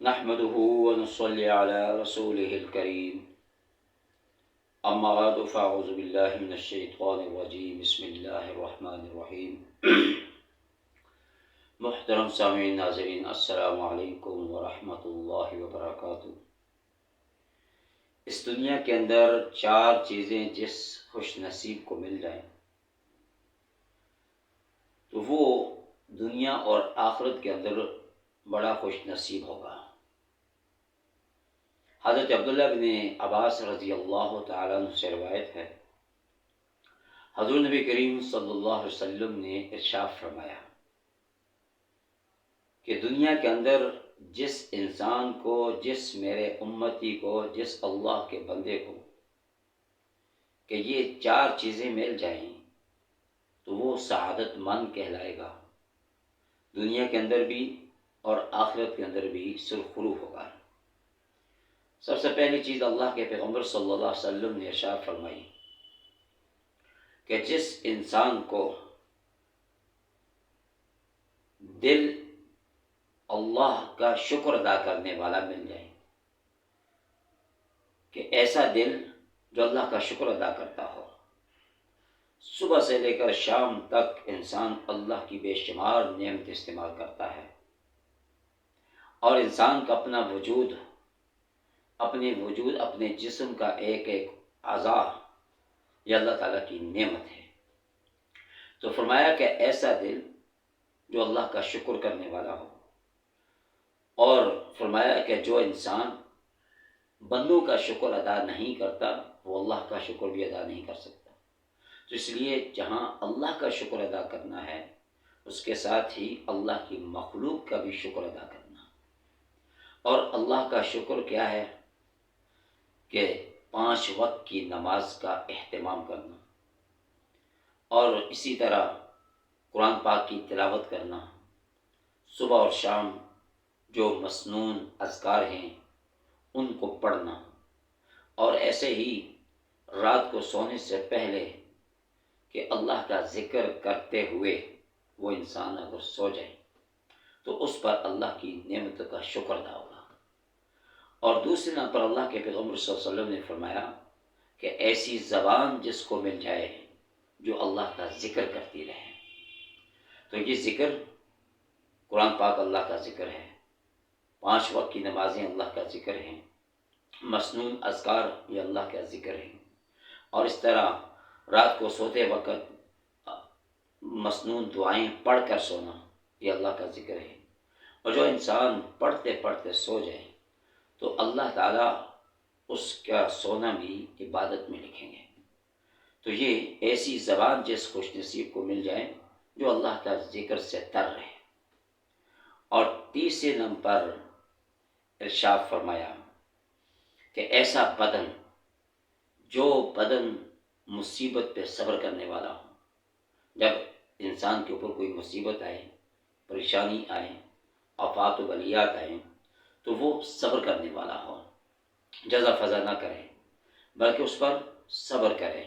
نحمده ونصلي على رسوله الكريم اما بعد فاعوذ باللہ من الشیطان الرجیم بسم اللہ الرحمن الرحیم محترم سامعین ناظرین السلام علیکم ورحمۃ اللہ وبرکاتہ۔ اس دنیا کے اندر چار چیزیں جس خوش نصیب کو مل جائیں تو وہ دنیا اور آخرت کے اندر بڑا خوش نصیب ہوگا۔ حضرت عبداللہ بن عباس رضی اللہ تعالیٰ عنہ سے روایت ہے، حضور نبی کریم صلی اللہ علیہ وسلم نے ارشاد فرمایا کہ دنیا کے اندر جس انسان کو، جس میرے امتی کو، جس اللہ کے بندے کو کہ یہ چار چیزیں مل جائیں تو وہ سعادت مند کہلائے گا، دنیا کے اندر بھی اور آخرت کے اندر بھی سرخرو ہوگا۔ سب سے پہلی چیز اللہ کے پیغمبر صلی اللہ علیہ وسلم نے ارشاد فرمائی کہ جس انسان کو دل اللہ کا شکر ادا کرنے والا مل جائے، کہ ایسا دل جو اللہ کا شکر ادا کرتا ہو، صبح سے لے کر شام تک انسان اللہ کی بے شمار نعمت استعمال کرتا ہے، اور انسان کا اپنا وجود، اپنے جسم کا ایک ایک اعضاء یہ اللہ تعالیٰ کی نعمت ہے۔ تو فرمایا کہ ایسا دل جو اللہ کا شکر کرنے والا ہو، اور فرمایا کہ جو انسان بندوں کا شکر ادا نہیں کرتا وہ اللہ کا شکر بھی ادا نہیں کر سکتا۔ تو اس لیے جہاں اللہ کا شکر ادا کرنا ہے اس کے ساتھ ہی اللہ کی مخلوق کا بھی شکر ادا کرنا۔ اور اللہ کا شکر کیا ہے کہ 5 وقت کی نماز کا اہتمام کرنا، اور اسی طرح قرآن پاک کی تلاوت کرنا، صبح اور شام جو مسنون اذکار ہیں ان کو پڑھنا، اور ایسے ہی رات کو سونے سے پہلے کہ اللہ کا ذکر کرتے ہوئے وہ انسان اگر سو جائے تو اس پر اللہ کی نعمت کا شکر ادا ہوگا۔ اور دوسرے نمبر پر اللہ کے پیغمبر صلی اللہ علیہ وسلم نے فرمایا کہ ایسی زبان جس کو مل جائے جو اللہ کا ذکر کرتی رہے۔ تو یہ ذکر قرآن پاک اللہ کا ذکر ہے، 5 وقت کی نمازیں اللہ کا ذکر ہیں، مسنون اذکار یہ اللہ کا ذکر ہے، اور اس طرح رات کو سوتے وقت مسنون دعائیں پڑھ کر سونا یہ اللہ کا ذکر ہے۔ اور جو انسان پڑھتے پڑھتے سو جائے تو اللہ تعالیٰ اس کا سونا بھی عبادت میں لکھیں گے۔ تو یہ ایسی زبان جس خوش نصیب کو مل جائے جو اللہ کا ذکر سے تر رہے۔ اور تیسرے نمبر پر ارشاد فرمایا کہ ایسا بدن، جو بدن مصیبت پہ صبر کرنے والا ہو، جب انسان کے اوپر کوئی مصیبت آئے، پریشانی آئے، آفات و بلیات آئیں تو وہ صبر کرنے والا ہو، جزا فضا نہ کرے بلکہ اس پر صبر کرے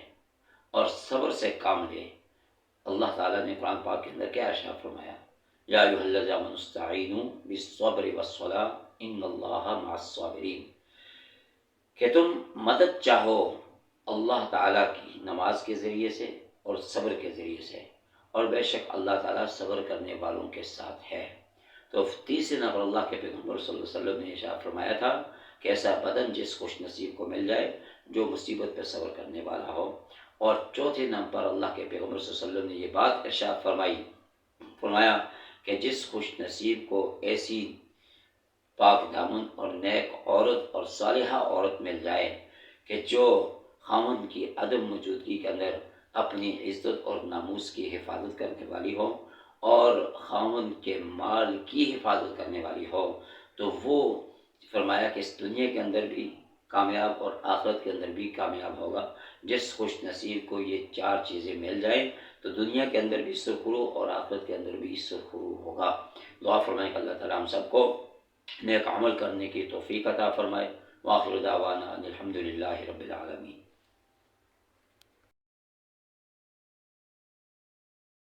اور صبر سے کام لے۔ اللہ تعالیٰ نے قرآن پاک کے اندر کیا ارشاد فرمایا، یا ایھا الذین آمنوا استعینوا بالصبر والصلاۃ ان اللہ مع الصابرین، کہ تم مدد چاہو اللہ تعالیٰ کی نماز کے ذریعے سے اور صبر کے ذریعے سے، اور بے شک اللہ تعالیٰ صبر کرنے والوں کے ساتھ ہے۔ تو تیسرے نمبر اللہ کے پیغمبر صلی اللہ علیہ وسلم نے ارشاد فرمایا تھا کہ ایسا بدن جس خوش نصیب کو مل جائے جو مصیبت پہ صبر کرنے والا ہو۔ اور چوتھے نمبر پر اللہ کے پیغمبر صلی اللہ علیہ وسلم نے یہ بات ارشاد فرمایا کہ جس خوش نصیب کو ایسی پاک دامن اور نیک عورت اور صالحہ عورت مل جائے کہ جو خاوند کی عدم موجودگی کے اندر اپنی عزت اور ناموس کی حفاظت کرنے والی ہو اور خاوند کے مال کی حفاظت کرنے والی ہو، تو وہ فرمایا کہ اس دنیا کے اندر بھی کامیاب اور آخرت کے اندر بھی کامیاب ہوگا۔ جس خوش نصیب کو یہ چار چیزیں مل جائیں تو دنیا کے اندر بھی سرخرو اور آخرت کے اندر بھی سرخرو ہوگا۔ دعا فرمائیں کہ اللہ تعالیٰ ہم سب کو نیک عمل کرنے کی توفیق عطا فرمائے۔ وآخر دعوانا ان الحمد للہ رب العالمین۔